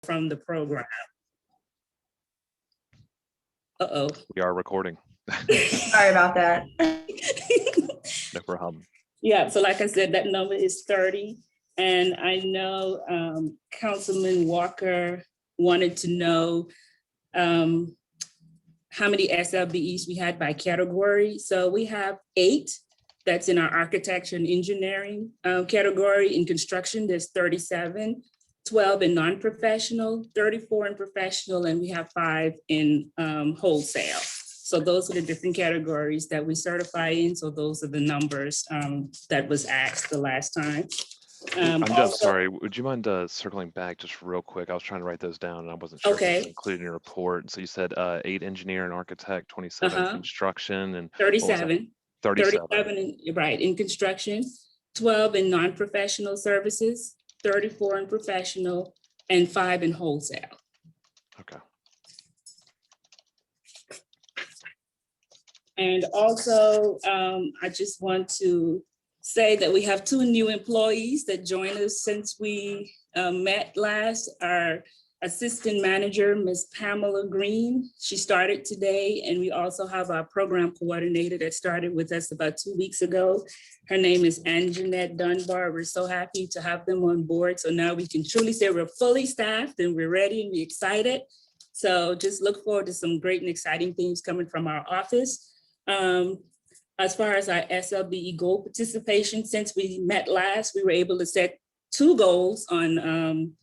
from the program. Uh-oh. We are recording. Sorry about that. No problem. Yeah, so like I said, that number is 30. And I know Councilman Walker wanted to know how many SLBEs we had by category. So we have 8. That's in our architecture and engineering category. In construction, there's 37, 12 in non-professional, 34 in professional, and we have 5 in wholesale. So those are the different categories that we certify in. So those are the numbers that was asked the last time. I'm just sorry. Would you mind circling back just real quick? I was trying to write those down and I wasn't sure if it was included in your report. So you said 8 engineer and architect, 27 construction, and 37. 37 right, in construction, 12 in non-professional services, 34 in professional, and 5 in wholesale. Okay. And also, I just want to say that we have 2 new employees that joined us since we met last. Our assistant manager, Ms. Pamela Green, she started today. And we also have our program coordinator that started with us about 2 weeks ago. Her name is Anjanette Dunbar. We're so happy to have them on board. So now we can truly say we're fully staffed and we're ready and we're excited. So just look forward to some great and exciting things coming from our office. As far as our SLBE goal participation, since we met last, we were able to set 2 goals on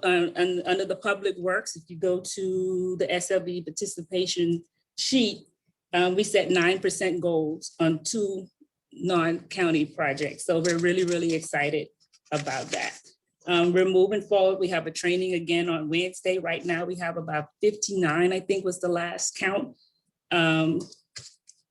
under the public works. If you go to the SLBE participation sheet, we set 9% goals on 2 non-county projects. So we're really, really excited about that. We're moving forward. We have a training again on Wednesday. Right now, we have about 59, I think was the last count,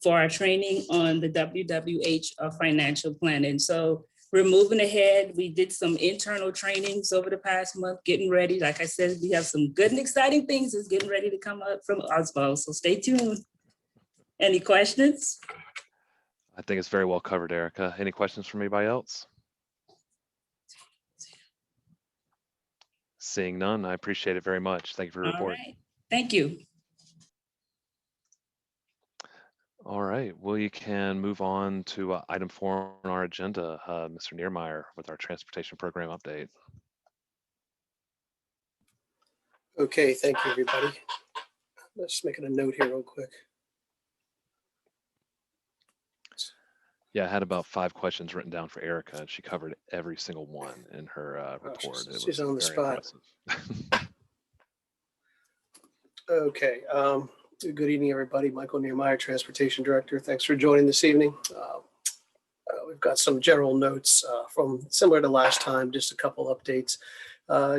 for our training on the WWH of financial planning. So we're moving ahead. We did some internal trainings over the past month, getting ready. Like I said, we have some good and exciting things that's getting ready to come up from OSBO. So stay tuned. Any questions? I think it's very well covered, Erica. Any questions from anybody else? Seeing none, I appreciate it very much. Thank you for your report. All right. Thank you. All right, we can move on to item 4 on our agenda, Mr. Niermeyer with our transportation program update. Okay, thank you, everybody. Let's make a note here real quick. Yeah, I had about 5 questions written down for Erica, and she covered every single one in her report. She's on the spot. Impressive. Okay, good evening, everybody. Michael Niermeyer, Transportation Director. Thanks for joining this evening. We've got some general notes from similar to last time, just a couple updates.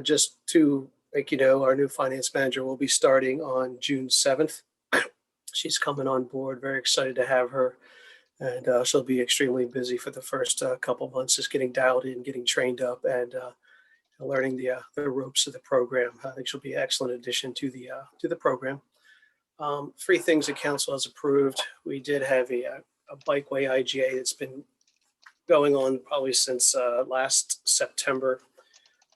Just to make you know, our new finance manager will be starting on June 7th. She's coming on board, very excited to have her. And she'll be extremely busy for the first couple of months, just getting dialed in, getting trained up, and learning the ropes of the program. I think she'll be an excellent addition to the program. 3 things that council has approved. We did have a bikeway IGA that's been going on probably since last September.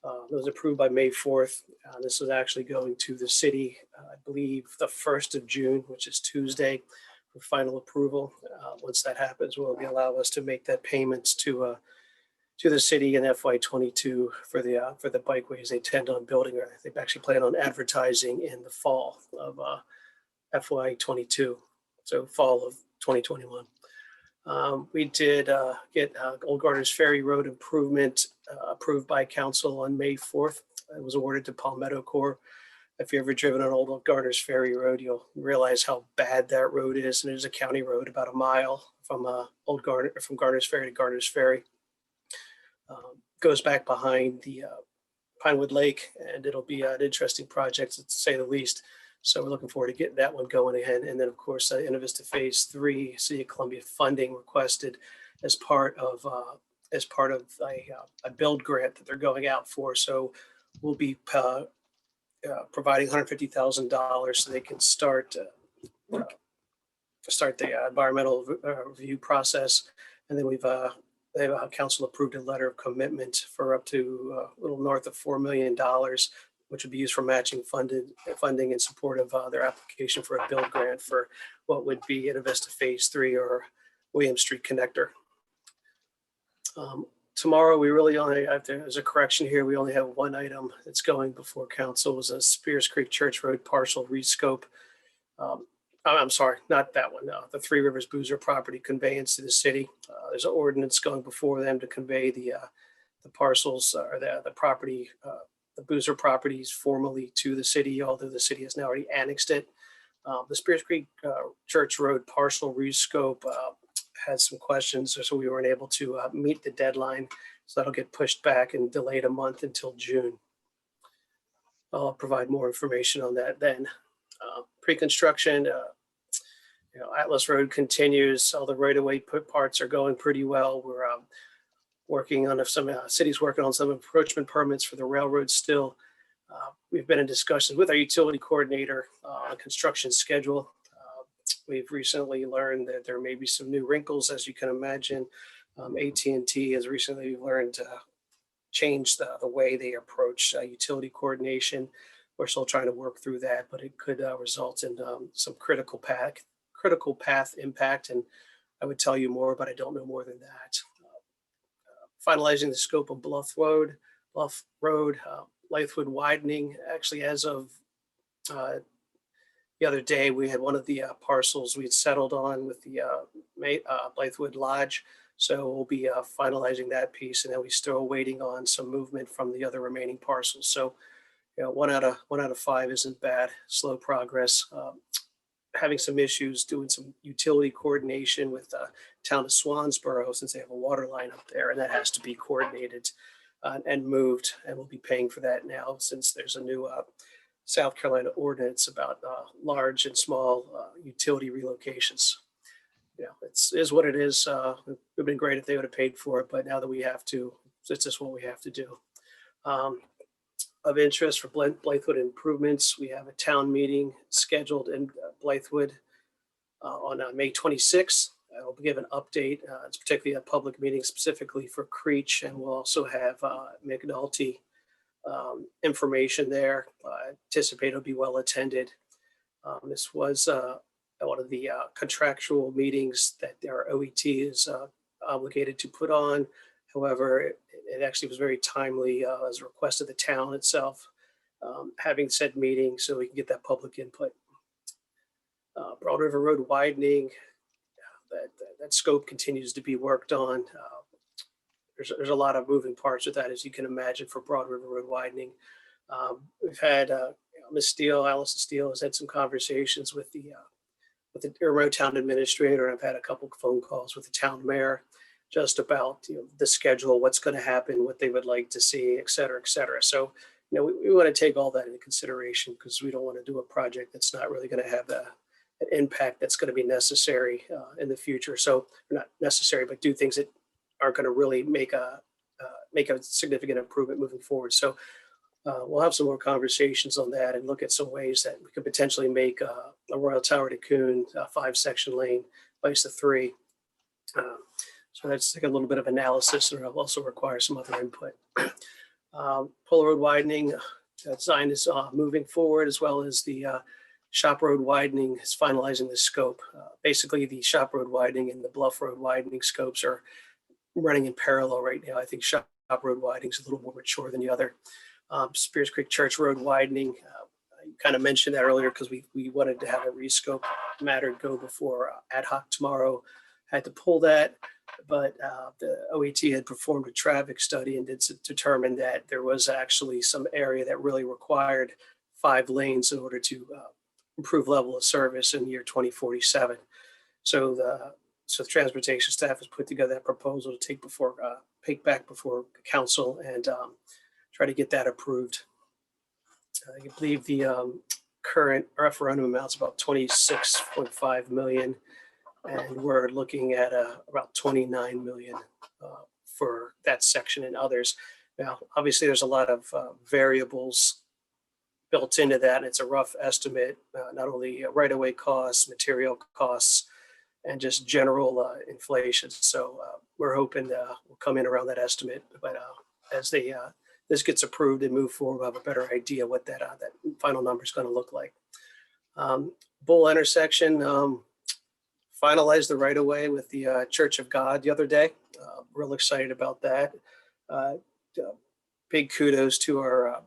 It was approved by May 4th. This is actually going to the city, I believe, the 1st of June, which is Tuesday, for final approval. Once that happens, will allow us to make that payments to the city in FY22 for the bikeways they intend on building. Or they actually plan on advertising in the fall of FY22, so fall of 2021. We did get Old Garners Ferry Road improvement approved by council on May 4th. It was awarded to Palmetto Corps. If you've ever driven on Old Garners Ferry Road, you'll realize how bad that road is. And it is a county road about a mile from Garners Ferry to Garners Ferry. Goes back behind the Pinewood Lake, and it'll be an interesting project to say the least. So we're looking forward to getting that one going ahead. And then, of course, Innovista Phase 3, City of Columbia funding requested as part of a build grant that they're going out for. So we'll be providing $150,000 so they can start the environmental review process. And then they have council approved a letter of commitment for up to a little north of $4 million, which would be used for matching funding in support of their application for a build grant for what would be Innovista Phase 3 or Williams Street Connector. Tomorrow, we really only, there's a correction here, we only have one item that's going before council. It was a Spears Creek Church Road parcel rescope. I'm sorry, not that one. No, the Three Rivers Boozer property conveyance to the city. There's an ordinance going before them to convey the parcels or the property, the Boozer properties formally to the city, although the city has now already annexed it. The Spears Creek Church Road parcel rescope had some questions, so we weren't able to meet the deadline. So that'll get pushed back and delayed a month until June. I'll provide more information on that then. Pre-construction, Atlas Road continues. All the right-of-way parts are going pretty well. We're working on some cities working on some encroachment permits for the railroad still. We've been in discussions with our utility coordinator on construction schedule. We've recently learned that there may be some new wrinkles, as you can imagine. AT&T has recently learned to change the way they approach utility coordination. We're still trying to work through that, but it could result in some critical path impact. And I would tell you more, but I don't know more than that. Finalizing the scope of Bluff Road, Blythewood widening. Actually, as of the other day, we had one of the parcels we'd settled on with the Blythewood Lodge. So we'll be finalizing that piece, and then we're still waiting on some movement from the other remaining parcels. So, 1 out of 5 isn't bad. Slow progress. Having some issues doing some utility coordination with the town of Swansboro, since they have a water line up there, and that has to be coordinated and moved. And we'll be paying for that now, since there's a new South Carolina ordinance about large and small utility relocations. It is what it is. It would have been great if they would have paid for it, but now that we have to, it's just what we have to do. Of interest for Blythewood improvements, we have a town meeting scheduled in Blythewood on May 26th. I will give an update. It's particularly a public meeting specifically for Creech, and we'll also have McNulty information there. I anticipate it'll be well attended. This was one of the contractual meetings that our OET is obligated to put on. However, it actually was very timely as a request of the town itself, having said meeting so we can get that public input. Broad River Road widening, that scope continues to be worked on. There's a lot of moving parts with that, as you can imagine, for Broad River Road widening. We've had Ms. Steele, Allison Steele, has had some conversations with the remote town administrator, and I've had a couple of phone calls with the town mayor just about the schedule, what's going to happen, what they would like to see, et cetera, et cetera. So, we want to take all that into consideration, because we don't want to do a project that's not really going to have an impact that's going to be necessary in the future. So, not necessary, but do things that aren't going to really make a significant improvement moving forward. So we'll have some more conversations on that and look at some ways that we could potentially make a Royal Tower to Coon 5-section lane, vice the 3. So that's like a little bit of analysis, and it'll also require some other input. Polo Road widening, design is moving forward, as well as the Shop Road widening is finalizing the scope. Basically, the Shop Road widening and the Bluff Road widening scopes are running in parallel right now. I think Shop Road widening is a little more mature than the other. Spears Creek Church Road widening, I kind of mentioned that earlier because we wanted to have a rescope matter go before ad hoc tomorrow. Had to pull that, but the OET had performed a traffic study and did determine that there was actually some area that really required 5 lanes in order to improve level of service in the year 2047. So the transportation staff has put together that proposal to take back before council and try to get that approved. I believe the current referendum amounts about 26.5 million, and we're looking at about 29 million for that section and others. Now, obviously, there's a lot of variables built into that, and it's a rough estimate, not only right-of-way costs, material costs, and just general inflation. So we're hoping we'll come in around that estimate, but as they this gets approved and moved forward, we'll have a better idea what that final number is going to look like. Bull intersection, finalized the right of way with the Church of God the other day. Real excited about that. Big kudos to our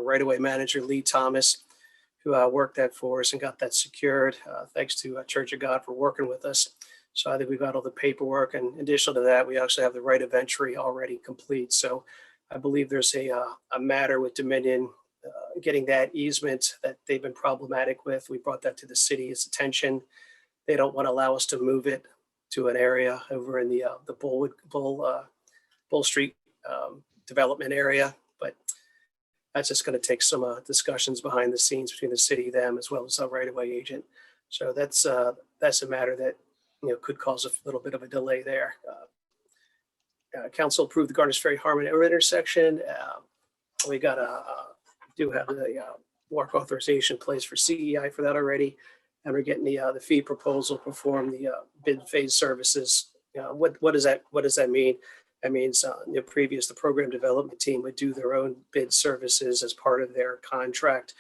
right of way manager, Lee Thomas, who worked that for us and got that secured. Thanks to Church of God for working with us. So I think we've got all the paperwork, and additional to that, we actually have the right of entry already complete. So I believe there's a matter with Dominion getting that easement that they've been problematic with. We brought that to the city's attention. They don't want to allow us to move it to an area over in the Bull Street development area, but that's just going to take some discussions behind the scenes between the city, them, as well as our right-of-way agent. So that's a matter that could cause a little bit of a delay there. Council approved the Garners Ferry Harmon intersection. We got do have the work authorization placed for CEI for that already, and we're getting the fee proposal to perform the bid phase services. What does that mean? That means the program development team would do their own bid services as part of their contract,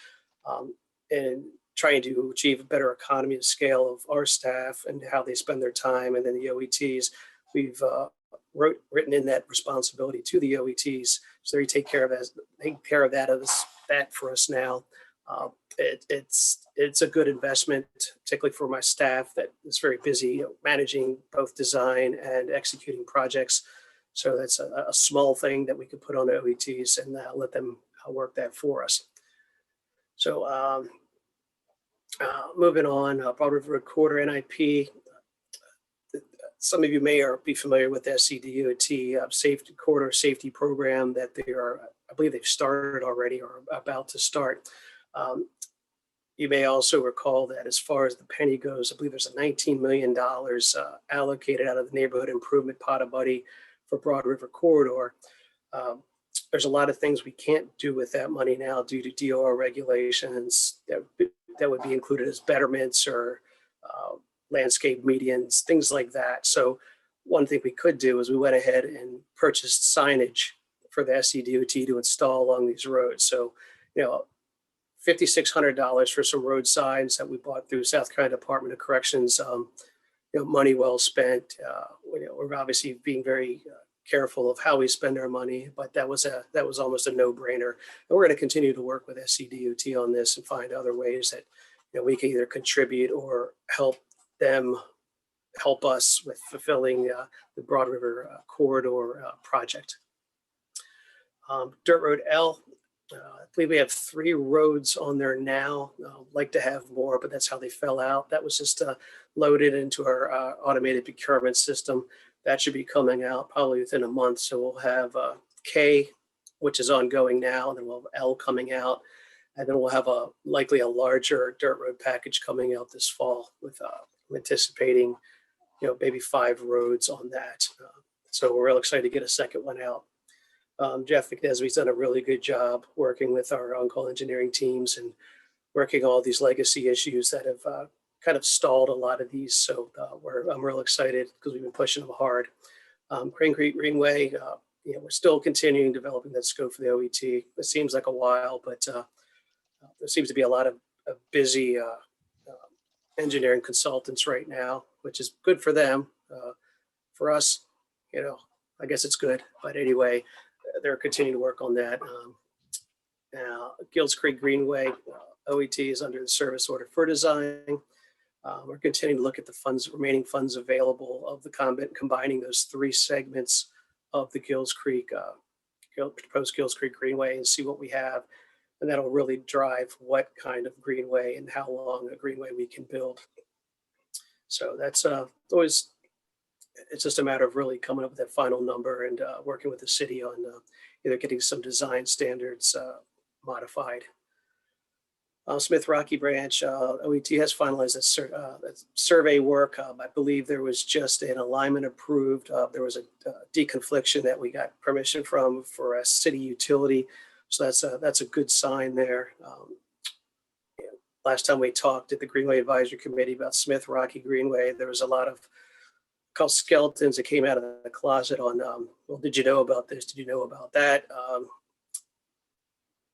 and trying to achieve a better economy of scale of our staff and how they spend their time. And then the OETs, we've written in that responsibility to the OETs, so they take care of that for us now. It's a good investment, particularly for my staff that is very busy managing both design and executing projects. So that's a small thing that we could put on the OETs and let them work that for us. So moving on, Broad River Recorder NIP. Some of you may be familiar with the SCDOT safety corridor safety program that I believe they've started already or about to start. You may also recall that as far as the penny goes, I believe there's a $19 million allocated out of the neighborhood improvement pot of money for Broad River Corridor. There's a lot of things we can't do with that money now due to DOR regulations that would be included as betterments or landscape medians, things like that. So one thing we could do is we went ahead and purchased signage for the SCDOT to install along these roads. So, $5,600 for some road signs that we bought through South Carolina Department of Corrections. Money well spent. We're obviously being very careful of how we spend our money, but that was almost a no-brainer. And we're going to continue to work with SCDOT on this and find other ways that we can either contribute or help them help us with fulfilling the Broad River Corridor project. Dirt Road L. I believe we have 3 roads on there now. Like to have more, but that's how they fell out. That was just loaded into our automated procurement system. That should be coming out probably within a month. So we'll have K, which is ongoing now, and then we'll have L coming out. And then we'll have likely a larger dirt road package coming out this fall with anticipating, maybe 5 roads on that. So we're real excited to get a second one out. Jeff McNesby's done a really good job working with our on-call engineering teams and working all these legacy issues that have kind of stalled a lot of these. So I'm real excited because we've been pushing them hard. Crane Creek Greenway, we're still continuing developing that scope for the OET. It seems like a while, but there seems to be a lot of busy engineering consultants right now, which is good for them. For us, I guess it's good. But anyway, they're continuing to work on that. Now, Gills Creek Greenway, OET is under the service order for design. We're continuing to look at the remaining funds available of the combining those 3 segments of the Gills Creek, proposed Gills Creek Greenway, and see what we have. And that'll really drive what kind of greenway and how long a greenway we can build. So that's always, it's just a matter of really coming up with that final number and working with the city on either getting some design standards modified. Smith Rocky Branch, OET has finalized that survey work. I believe there was just an alignment approved. There was a deconfliction that we got permission from for a city utility. So that's a good sign there. Last time we talked at the Greenway Advisory Committee about Smith Rocky Greenway, there was a lot of called skeletons that came out of the closet on, well, did you know about this? Did you know about that?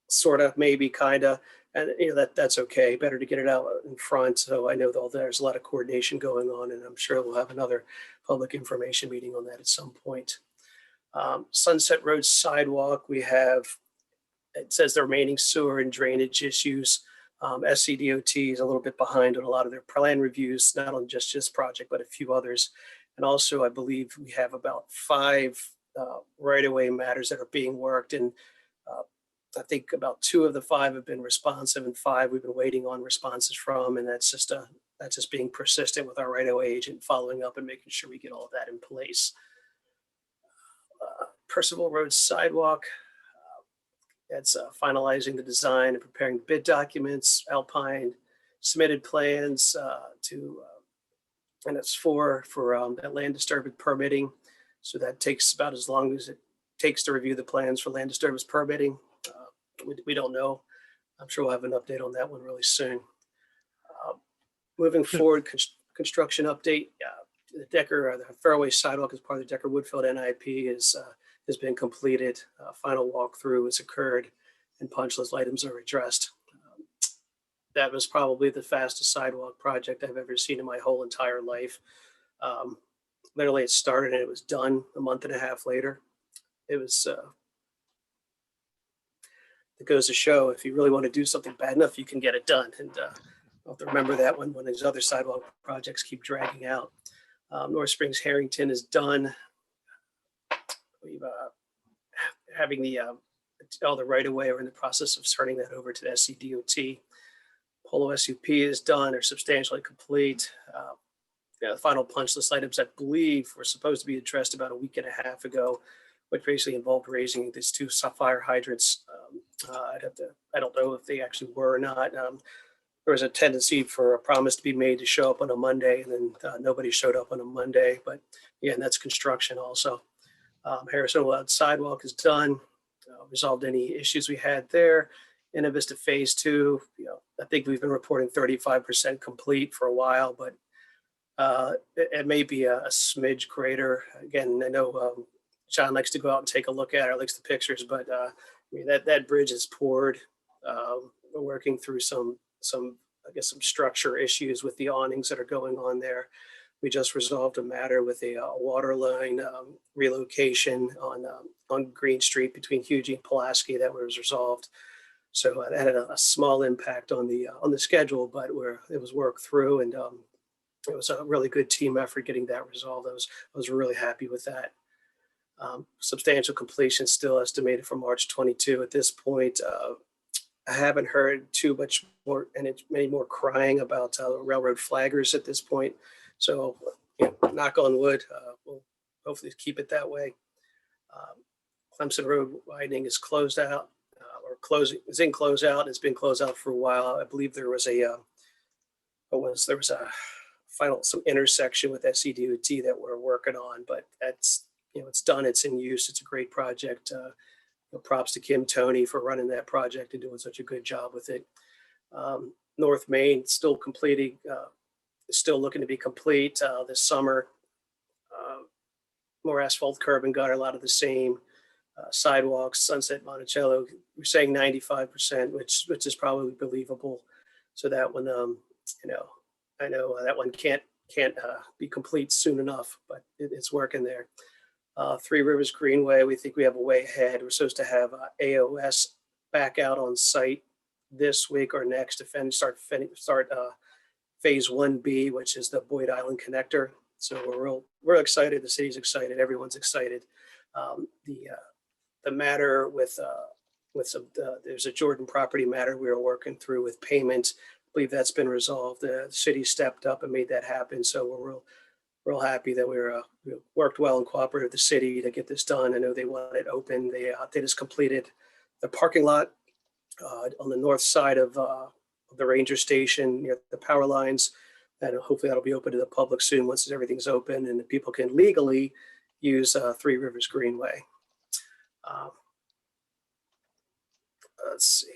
sort of, maybe, kind of. And that's okay. Better to get it out in front. So I know there's a lot of coordination going on, and I'm sure we'll have another public information meeting on that at some point. Sunset Road sidewalk, it says the remaining sewer and drainage issues. SCDOT is a little bit behind on a lot of their plan reviews, not on just this project, but a few others. And also, I believe we have about 5 right-of-way matters that are being worked, and I think about 2 of the 5 have been responsive, and 5 we've been waiting on responses from, and that's just being persistent with our right-of-way agent, following up and making sure we get all of that in place. Percival Road sidewalk, that's finalizing the design and preparing bid documents. Alpine submitted plans and it's for that land disturbance permitting. So that takes about as long as it takes to review the plans for land disturbance permitting. We don't know. I'm sure we'll have an update on that one really soon. Moving forward, construction update. The the Fairway sidewalk as part of the Decker Woodfield NIP has been completed. Final walkthrough has occurred, and punch list items are addressed. That was probably the fastest sidewalk project I've ever seen in my whole entire life. Literally, it started and it was done a month and a half later. It goes to show, if you really want to do something bad enough, you can get it done. And I'll have to remember that when these other sidewalk projects keep dragging out. North Springs Harrington is done. We've having all the right of way. We're in the process of turning that over to the SCDOT. Polo SUP is done or substantially complete. The final punch list items, I believe, were supposed to be addressed about a week and a half ago, which basically involved raising these 2 fire hydrants. I don't know if they actually were or not. There was a tendency for a promise to be made to show up on a Monday, and then nobody showed up on a Monday. But again, that's construction also. Harrison Wild sidewalk is done. Resolved any issues we had there. Inna Vista Phase 2, I think we've been reporting 35% complete for a while, but it may be a smidge greater. Again, I know John likes to go out and take a look at it, likes the pictures, but that bridge is poured. We're working through some structure issues with the awnings that are going on there. We just resolved a matter with a water line relocation on Green Street between Hugie and Pulaski that was resolved. So that had a small impact on the schedule, but it was worked through, and it was a really good team effort getting that resolved. I was really happy with that. Substantial completion still estimated for March 22 at this point. I haven't heard too much more, and it's many more crying about railroad flaggers at this point. So, knock on wood, we'll hopefully keep it that way. Clemson Road widening is closed out, is in closeout. It's been closed out for a while. I believe there was some intersection with SCDOT that we're working on, but that's it's done. It's in use. It's a great project. Props to Kim Tony for running that project and doing such a good job with it. North Main still completing, still looking to be complete this summer. More asphalt, curb and gutter, a lot of the same. Sidewalks, Sunset Monticello, we're saying 95%, which is probably believable. So that one, I know that one can't be complete soon enough, but it's working there. Three Rivers Greenway, we think we have a way ahead. We're supposed to have AOS back out on site this week or next to start phase 1B, which is the Boyd Island connector. So we're excited. The city's excited. Everyone's excited. The matter with there's a Jordan property matter we were working through with payment. I believe that's been resolved. The city stepped up and made that happen. So we're real happy that we worked well and cooperated with the city to get this done. I know they want it open. They just completed the parking lot on the north side of the ranger station near the power lines. And hopefully that'll be open to the public soon once everything's open and the people can legally use Three Rivers Greenway. Let's see.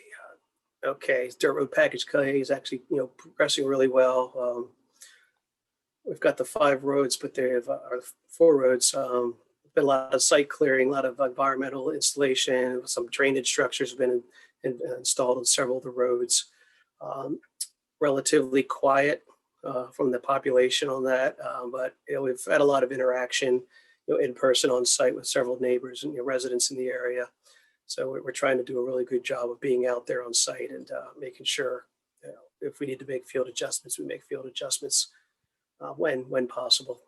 Okay, Dirt Road Package K is actually progressing really well. We've got the 5 roads, but they have 4 roads. been a lot of site clearing, a lot of environmental installation, some drainage structures have been installed on several of the roads. Relatively quiet from the population on that, but we've had a lot of interaction, in person on site with several neighbors and residents in the area. So we're trying to do a really good job of being out there on site and making sure if we need to make field adjustments, we make field adjustments when possible.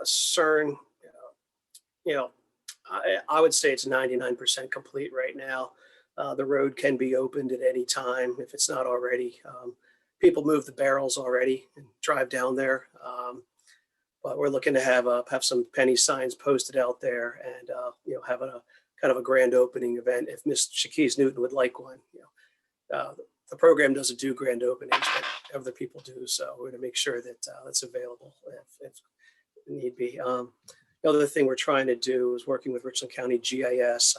CERN, I would say it's 99% complete right now. The road can be opened at any time if it's not already. People move the barrels already and drive down there. But we're looking to have some penny signs posted out there and have a kind of a grand opening event if Miss Shaquise Newton would like one. The program doesn't do grand openings, but other people do. So we're going to make sure that that's available if need be. The other thing we're trying to do is working with Richland County GIS.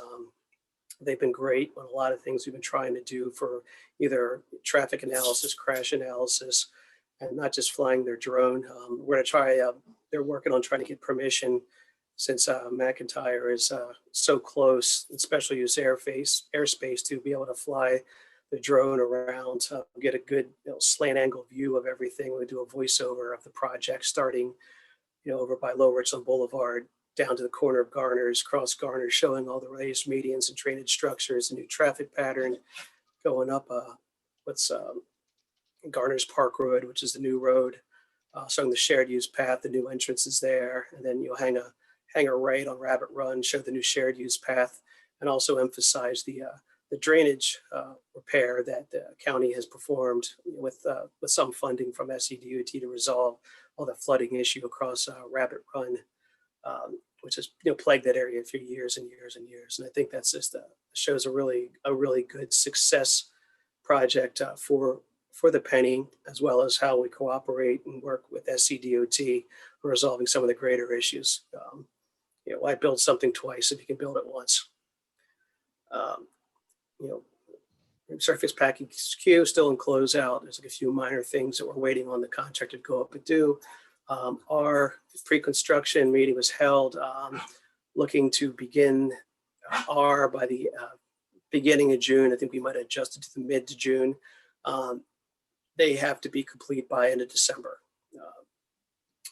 They've been great on a lot of things we've been trying to do for either traffic analysis, crash analysis, and not just flying their drone. We're going to try, they're working on trying to get permission since McIntyre is so close, and special use airspace to be able to fly the drone around, get a good slant angle view of everything. We do a voiceover of the project starting over by Lower Richland Boulevard down to the corner of Garner's, cross Garner, showing all the raised medians and drainage structures, a new traffic pattern going up Garner's Park Road, which is the new road, showing the shared use path, the new entrance is there, and then you'll hang a right on Rabbit Run, show the new shared use path, and also emphasize the drainage repair that the county has performed with some funding from SCDOT to resolve all the flooding issue across Rabbit Run, which has plagued that area for years and years and years. And I think that's just shows a really good success project for the penny, as well as how we cooperate and work with SCDOT for resolving some of the greater issues. Why build something twice if you can build it once? Surface package queue still in closeout. There's a few minor things that we're waiting on the contractor to go up and do. Our pre-construction meeting was held, looking to begin by the beginning of June. I think we might have adjusted to the mid to June. They have to be complete by end of December.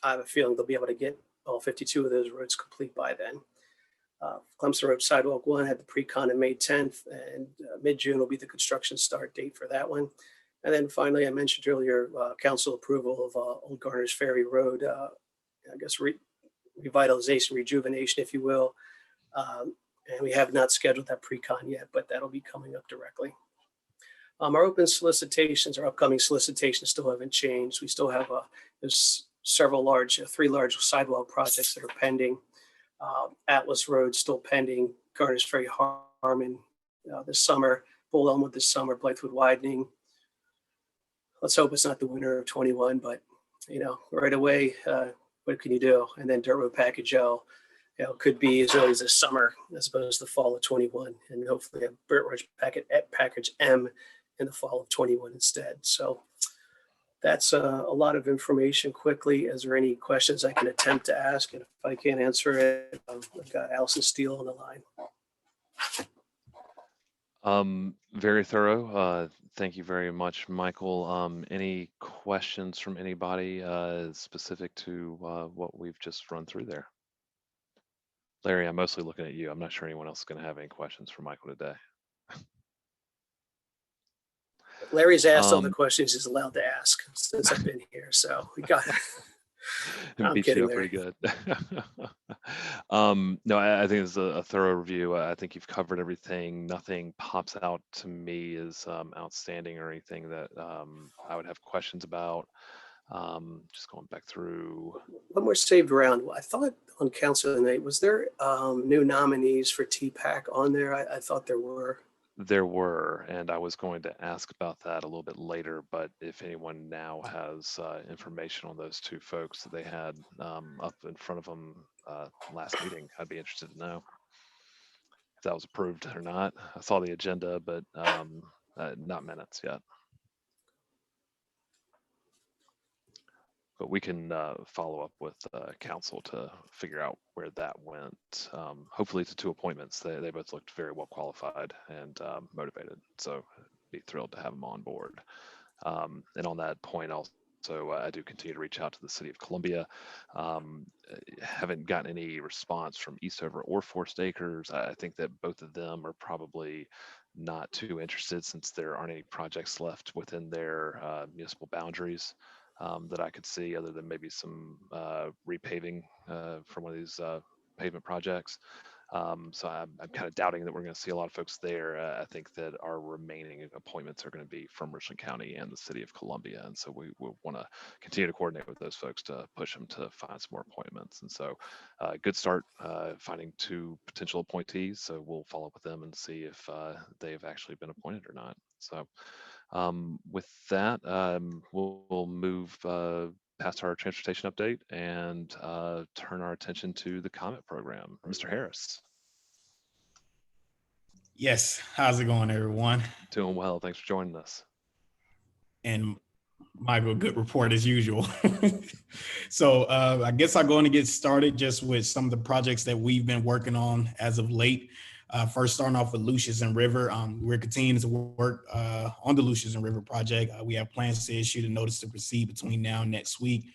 I have a feeling they'll be able to get all 52 of those roads complete by then. Clemson Road Sidewalk 1 had the pre-con on May 10th, and mid-June will be the construction start date for that one. And then finally, I mentioned earlier, council approval of Old Garner's Ferry Road, revitalization, rejuvenation, if you will. And we have not scheduled that pre-con yet, but that'll be coming up directly. Our open solicitations, our upcoming solicitations still haven't changed. We still have there's three large sidewalk projects that are pending. Atlas Road still pending, Garner's Ferry Harmon this summer, Bull Elmwood this summer, Blythewood widening. Let's hope it's not the winter of 21, but right away, what can you do? And then Dirt Road Package L, could be as early as this summer as opposed to the fall of 21, and hopefully a Dirt Road Package M in the fall of 21 instead. So that's a lot of information quickly. Is there any questions I can attempt to ask? And if I can't answer it, I've got Allison Steele on the line. Very thorough. Thank you very much, Michael. Any questions from anybody specific to what we've just run through there? Larry, I'm mostly looking at you. I'm not sure anyone else is going to have any questions for Michael today. Larry's asked all the questions he's allowed to ask since I've been here, so we got it. Beat you up pretty good. No, I think it's a thorough review. I think you've covered everything. Nothing pops out to me as outstanding or anything that I would have questions about. Just going back through. One more saved round. I thought on council tonight, was there new nominees for TPAC on there? I thought there were. There were, and I was going to ask about that a little bit later, but if anyone now has information on those two folks that they had up in front of them last meeting, I'd be interested to know if that was approved or not. I saw the agenda, but not minutes yet. but we can follow up with council to figure out where that went. Hopefully to 2 appointments. They both looked very well qualified and motivated. So be thrilled to have them on board. And on that point also, I do continue to reach out to the city of Columbia. Haven't gotten any response from Eastover or Forest Acres. I think that both of them are probably not too interested since there aren't any projects left within their municipal boundaries that I could see other than maybe some repaving from one of these pavement projects. So I'm kind of doubting that we're going to see a lot of folks there. I think that our remaining appointments are going to be from Richland County and the city of Columbia. And so we want to continue to coordinate with those folks to push them to find some more appointments. And so good start finding 2 potential appointees. So we'll follow up with them and see if they've actually been appointed or not. So with that, we'll move past our transportation update and turn our attention to the COMET program. Mr. Harris. Yes, how's it going, everyone? Doing well. Thanks for joining us. And Michael, good report as usual. So I guess I'm going to get started just with some of the projects that we've been working on as of late. First, starting off with Lucius and River. We're continuing to work on the Lucius and River project. We have plans to issue the notice to proceed between now and next week.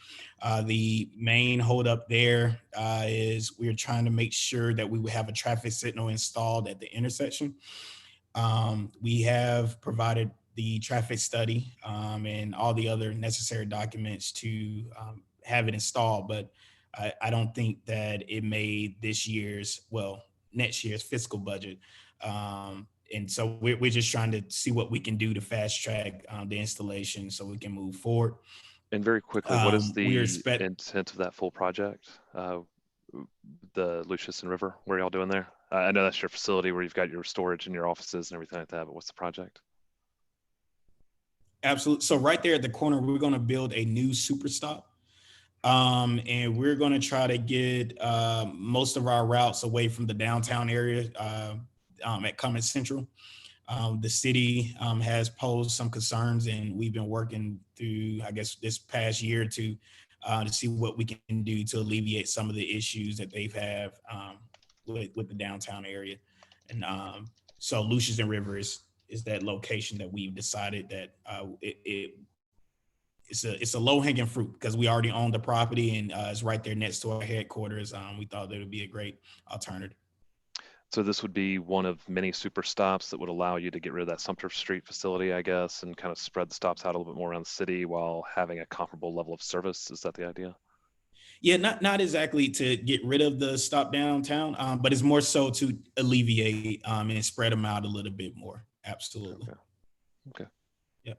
The main holdup there is we're trying to make sure that we would have a traffic signal installed at the intersection. We have provided the traffic study and all the other necessary documents to have it installed, but I don't think that it made next year's fiscal budget. And so we're just trying to see what we can do to fast track the installation so we can move forward. And very quickly, what is the intent of that full project? The Lucius and River, what are y'all doing there? I know that's your facility where you've got your storage and your offices and everything like that, but what's the project? Absolutely. So right there at the corner, we're going to build a new super stop. And we're going to try to get most of our routes away from the downtown area at COMET Central. The city has posed some concerns, and we've been working through, I guess, this past year or two to see what we can do to alleviate some of the issues that they've had with the downtown area. And so Lucius and River is that location that we've decided that it's a low-hanging fruit because we already own the property and it's right there next to our headquarters. We thought that would be a great alternative. So this would be one of many super stops that would allow you to get rid of that Sumter Street facility, I guess, and kind of spread the stops out a little bit more around the city while having a comparable level of service. Is that the idea? Yeah, not exactly to get rid of the stop downtown, but it's more so to alleviate and spread them out a little bit more. Absolutely. Okay. Yep.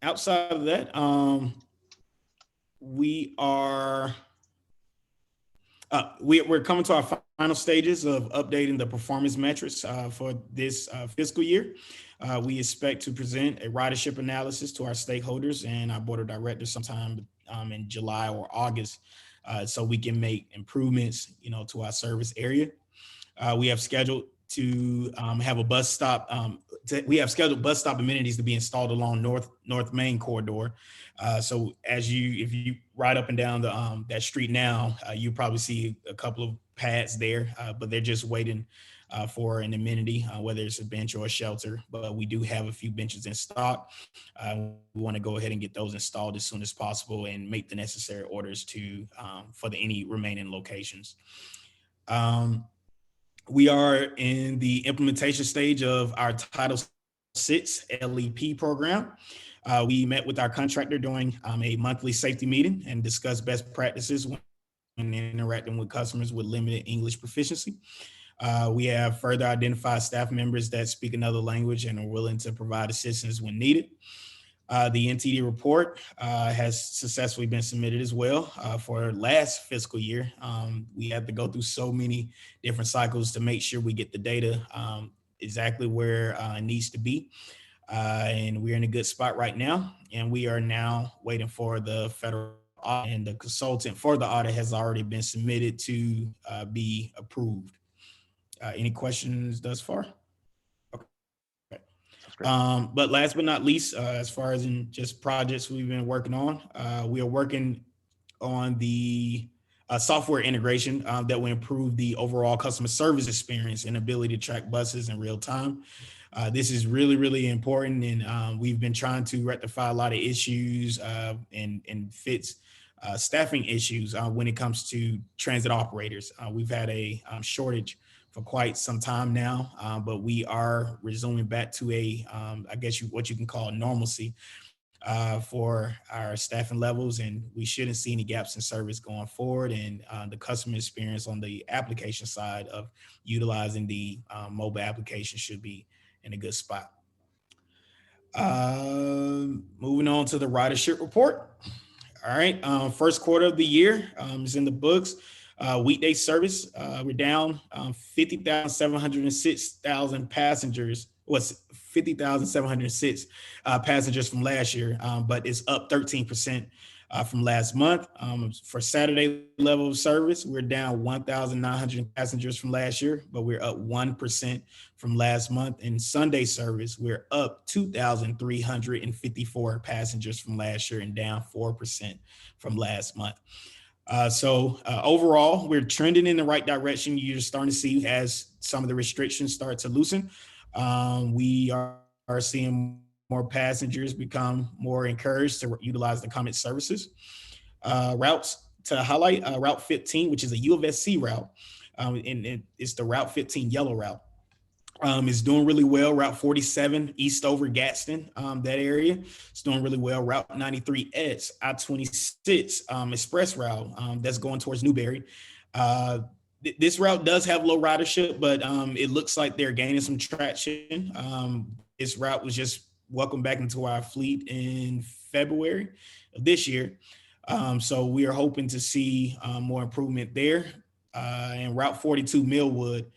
Outside of that, we're coming to our final stages of updating the performance metrics for this fiscal year. We expect to present a ridership analysis to our stakeholders and our board of directors sometime in July or August, so we can make improvements, to our service area. We have scheduled to have a bus stop. We have scheduled bus stop amenities to be installed along North Main corridor. So if you ride up and down that street now, you probably see a couple of pads there, but they're just waiting for an amenity, whether it's a bench or a shelter. But we do have a few benches in stock. We want to go ahead and get those installed as soon as possible and make the necessary orders for any remaining locations. We are in the implementation stage of our Title VI LEP program. We met with our contractor during a monthly safety meeting and discussed best practices when interacting with customers with limited English proficiency. We have further identified staff members that speak another language and are willing to provide assistance when needed. The NTD report has successfully been submitted as well for last fiscal year. We had to go through so many different cycles to make sure we get the data exactly where it needs to be. And we're in a good spot right now. And we are now waiting for the federal audit, and the consultant for the audit has already been submitted to be approved. Any questions thus far? Okay. great. But last but not least, as far as in just projects we've been working on, we are working on the software integration that will improve the overall customer service experience and ability to track buses in real time. This is really, really important, and we've been trying to rectify a lot of issues and fix staffing issues when it comes to transit operators. We've had a shortage for quite some time now, but we are resuming back to I guess what you can call normalcy for our staffing levels, and we shouldn't see any gaps in service going forward. And the customer experience on the application side of utilizing the mobile application should be in a good spot. Moving on to the ridership report. All right, first quarter of the year is in the books. Weekday service, we're down 50,706 passengers. Was 50,706 passengers from last year, but it's up 13% from last month. For Saturday level of service, we're down 1,900 passengers from last year, but we're up 1% from last month. In Sunday service, we're up 2,354 passengers from last year and down 4% from last month. So overall, we're trending in the right direction. You're starting to see as some of the restrictions start to loosen. We are seeing more passengers become more encouraged to utilize the Comet services. Routes to highlight, Route 15, which is a U of SC route, and it's the Route 15 yellow route. Is doing really well. Route 47, Eastover, Gadsden, that area, it's doing really well. Route 93S, I-26 express route that's going towards Newberry. This route does have low ridership, but it looks like they're gaining some traction. This route was just welcomed back into our fleet in February of this year. So we are hoping to see more improvement there. And Route 42, Millwood,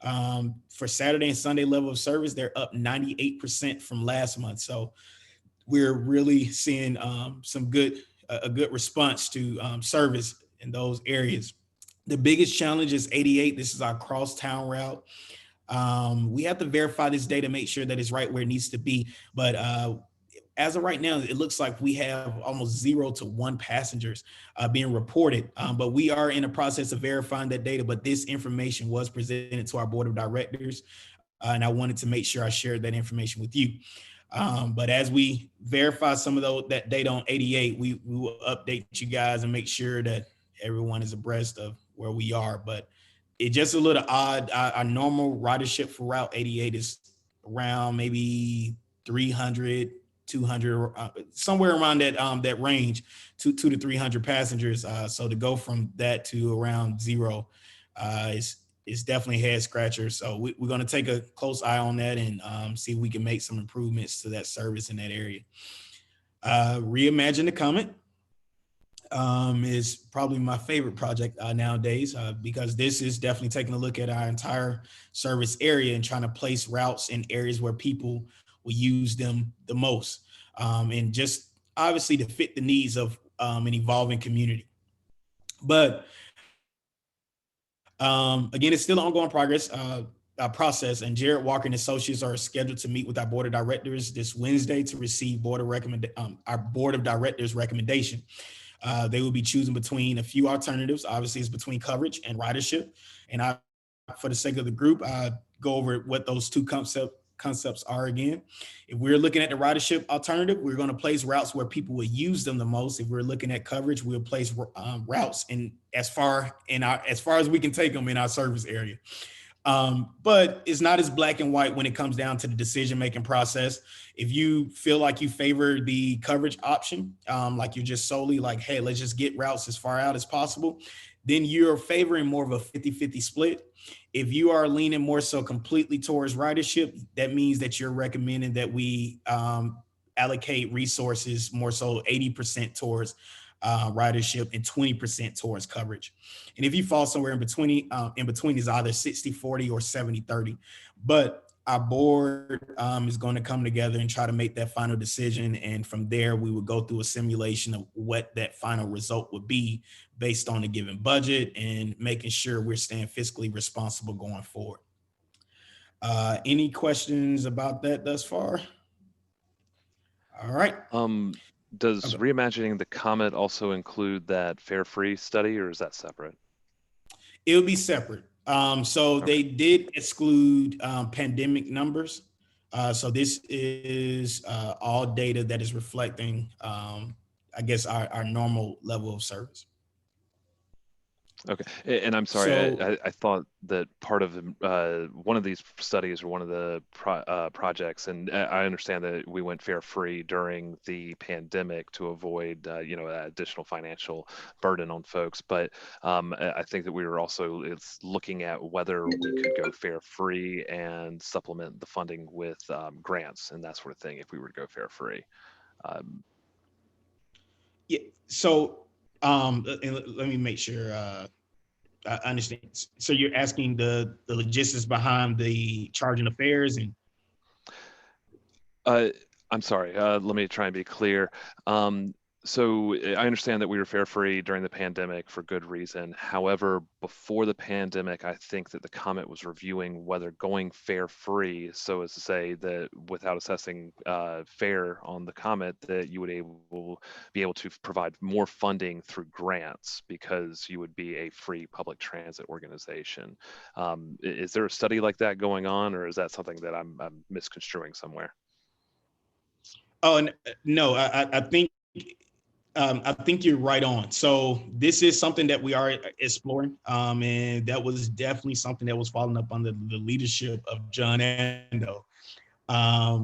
for Saturday and Sunday level of service, they're up 98% from last month. So we're really seeing a good response to service in those areas. The biggest challenge is 88. This is our crosstown route. We have to verify this data, make sure that it's right where it needs to be. But as of right now, it looks like we have almost 0 to 1 passengers being reported. But we are in the process of verifying that data. But this information was presented to our board of directors. And I wanted to make sure I shared that information with you. But as we verify some of that data on 88, we will update you guys and make sure that everyone is abreast of where we are. But it's just a little odd. Our normal ridership for Route 88 is around maybe 300, 200, somewhere around that range, 200 to 300 passengers. So to go from that to around 0 is definitely a head scratcher. So we're going to take a close eye on that and see if we can make some improvements to that service in that area. Reimagine the Comet is probably my favorite project nowadays because this is definitely taking a look at our entire service area and trying to place routes in areas where people will use them the most, and just obviously to fit the needs of an evolving community. But again, it's still an ongoing process, and Jared Walker and associates are scheduled to meet with our board of directors this Wednesday to receive our board of directors recommendation. They will be choosing between a few alternatives. Obviously, it's between coverage and ridership. And for the sake of the group, go over what those two concepts are again. If we're looking at the ridership alternative, we're going to place routes where people will use them the most. If we're looking at coverage, we'll place routes as far as we can take them in our service area. But it's not as black and white when it comes down to the decision-making process. If you feel like you favor the coverage option, like you're just solely like, hey, let's just get routes as far out as possible, then you're favoring more of a 50-50 split. If you are leaning more so completely towards ridership, that means that you're recommending that we allocate resources more so 80% towards ridership and 20% towards coverage. And if you fall somewhere in between is either 60-40 or 70-30. But our board is going to come together and try to make that final decision. And from there, we would go through a simulation of what that final result would be based on a given budget and making sure we're staying fiscally responsible going forward. Any questions about that thus far? All right. Does Okay. reimagining the comet also include that fare free study, or is that separate? It'll be separate. So Okay. they did exclude pandemic numbers. So this is all data that is reflecting, I guess, our normal level of service. Okay, and I'm sorry, So I thought that part of one of these studies or one of the projects, and I understand that we went fare free during the pandemic to avoid, additional financial burden on folks. But I think that we were also looking at whether we could go fare free and supplement the funding with grants and that sort of thing if we were to go fare free. yeah, so and let me make sure I understand. So you're asking the logistics behind the charging of fares and I'm sorry, let me try and be clear. So I understand that we were fare free during the pandemic for good reason. However, before the pandemic, I think that the Comet was reviewing whether going fare free, so as to say that without assessing fare on the Comet, that you would be able to provide more funding through grants because you would be a free public transit organization. Is there a study like that going on, or is that something that I'm misconstruing somewhere? oh no, I think you're right on. So this is something that we are exploring, and that was definitely something that was following up under the leadership of John Ando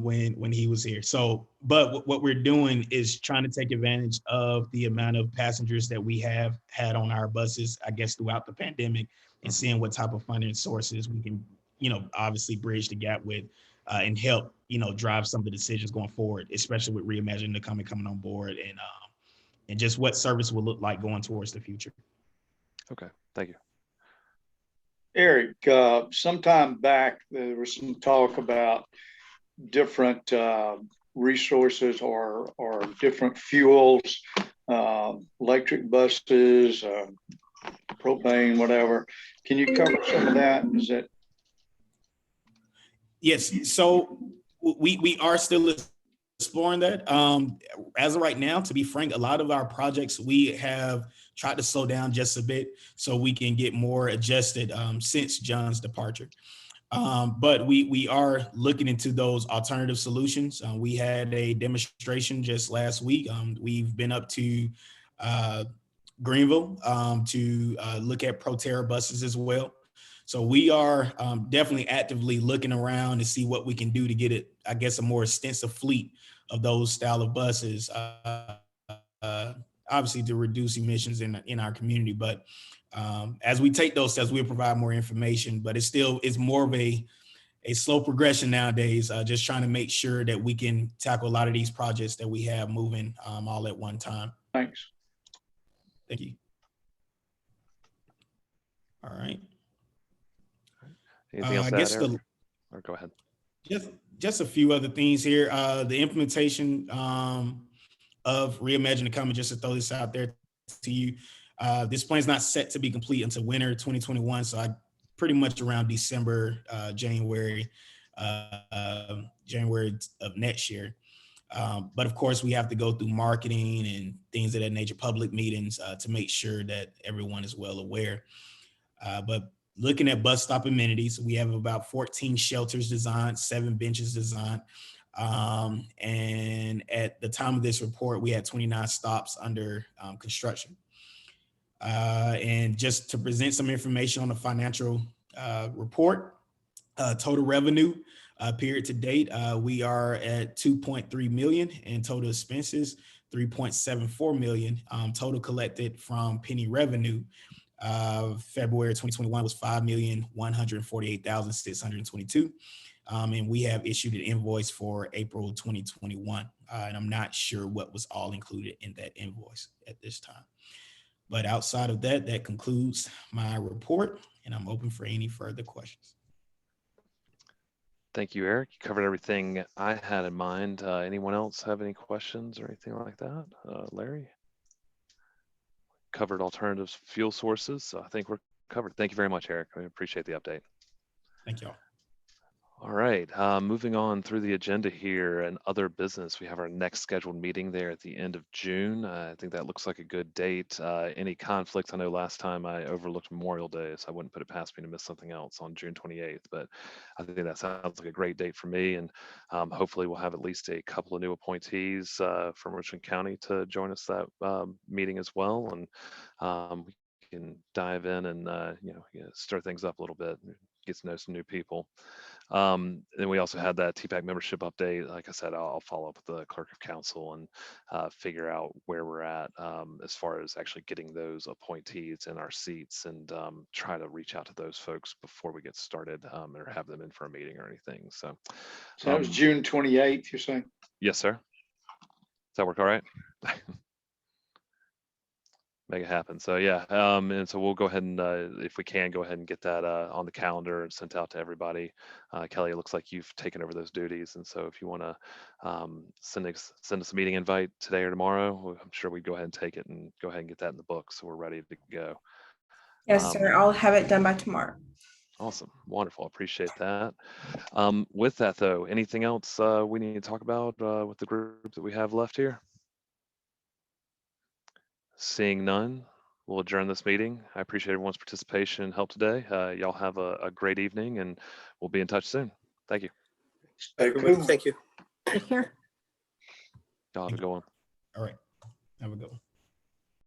when he was here. So, but what we're doing is trying to take advantage of the amount of passengers that we have had on our buses, I guess, throughout the pandemic, and seeing what type of funding sources we can, obviously bridge the gap with and help, drive some of the decisions going forward, especially with Reimagine the coming on board and just what service will look like going towards the future. Okay, thank you. Eric, sometime back, there was some talk about different resources or different fuels, electric buses, propane, whatever. Can you cover some of that? Is that? Yes, so we are still exploring that. As of right now, to be frank, a lot of our projects we have tried to slow down just a bit so we can get more adjusted since John's departure. But we are looking into those alternative solutions. We had a demonstration just last week. We've been up to Greenville to look at Proterra buses as well. So we are definitely actively looking around to see what we can do to get it, I guess, a more extensive fleet of those style of buses, obviously to reduce emissions in our community. But as we take those steps, we'll provide more information, but it's more of a slow progression nowadays, just trying to make sure that we can tackle a lot of these projects that we have moving all at one time. Thanks. Thank you. All right. Anything else I to guess add, Eric? Or go ahead. Just a few other things here. The implementation of Reimagine the Comet, just to throw this out there to you. This plan is not set to be complete until winter 2021. So I pretty much around December, January of next year. But of course, we have to go through marketing and things of that nature, public meetings to make sure that everyone is well aware. But looking at bus stop amenities, we have about 14 shelters designed, 7 benches designed. And at the time of this report, we had 29 stops under construction. And just to present some information on the financial report, total revenue period to date, we are at 2.3 million, and total expenses 3.74 million. Total collected from penny revenue February 2021 was 5,148,622. And we have issued an invoice for April 2021. And I'm not sure what was all included in that invoice at this time. But outside of that, that concludes my report, and I'm open for any further questions. Thank you, Eric. You covered everything I had in mind. Anyone else have any questions or anything like that? Larry? Covered alternative fuel sources. So I think we're covered. Thank you very much, Eric. I appreciate the update. Thank y'all. All right, moving on through the agenda here and other business, we have our next scheduled meeting there at the end of June. I think that looks like a good date. Any conflicts? I know last time I overlooked Memorial Day, so I wouldn't put it past me to miss something else on June 28th, but I think that sounds like a great date for me. And hopefully we'll have at least a couple of new appointees from Richland County to join us that meeting as well. And we can dive in and, stir things up a little bit, get to know some new people. And we also had that TPAC membership update. Like I said, I'll follow up with the clerk of council and figure out where we're at as far as actually getting those appointees in our seats, and try to reach out to those folks before we get started or have them in for a meeting or anything. So that was June 28th, you're saying? yes, sir. Does that work all right? Make it happen. So yeah, and so we'll go ahead and if we can, go ahead and get that on the calendar and sent out to everybody. Kelly, it looks like you've taken over those duties, and so if you want to send us a meeting invite today or tomorrow, I'm sure we'd go ahead and take it and go ahead and get that in the book, so we're ready to go. Yes, sir. I'll have it done by tomorrow. Awesome, wonderful, appreciate that. With that though, anything else we need to talk about with the group that we have left here? Seeing none, we'll adjourn this meeting. I appreciate everyone's participation and help today. Y'all have a great evening, and we'll be in touch soon. Thank you. Everybody, thank you. Take care. Y'all have a good one. All right. Have a good one.